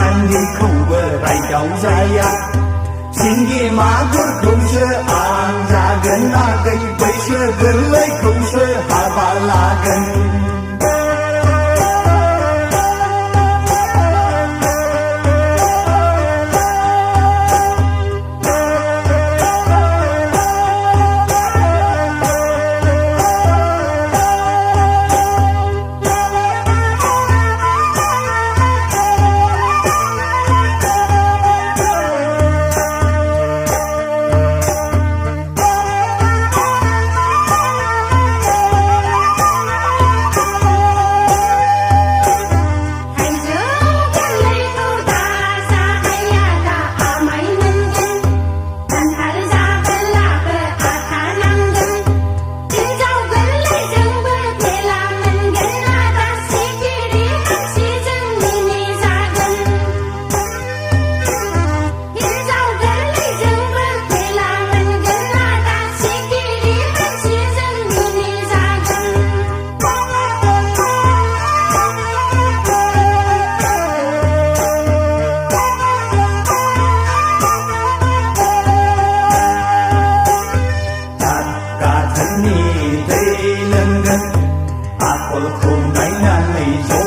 anh đi không bờ rai đầu saya xin ghi má cứ không sơ an ra gần na cây bây giờ gần lấy không sơ hà ba la gần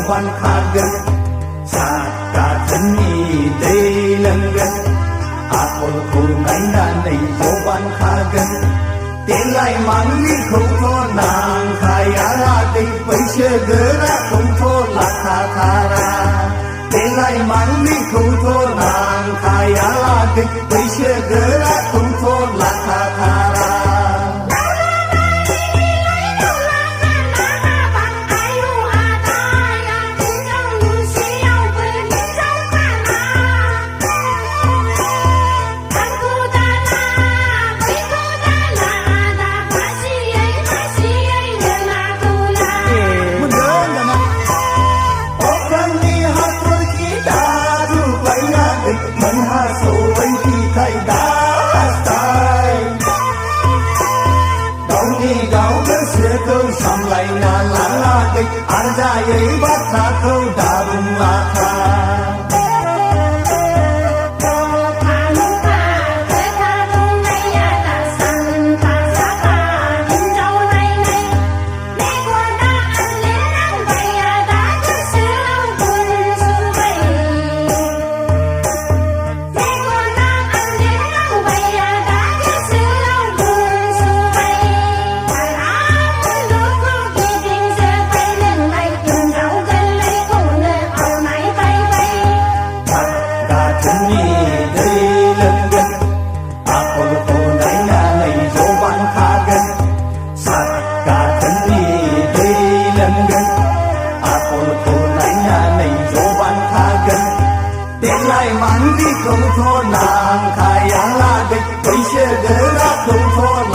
văn khá gần xa cả thân nhị tê lần gần cô này này dấu văn khá gần tên lại mang đi không thô nàng khai ra tình bây giờ gỡ ra không thô là khá khá ra tên lại mang đi không thô nàng khai ra tình bây giờ gỡ ra không thô là khá khá ra Anda yai bata kau darung laka không thô nàng khai la địch bây giờ gỡ ra không thô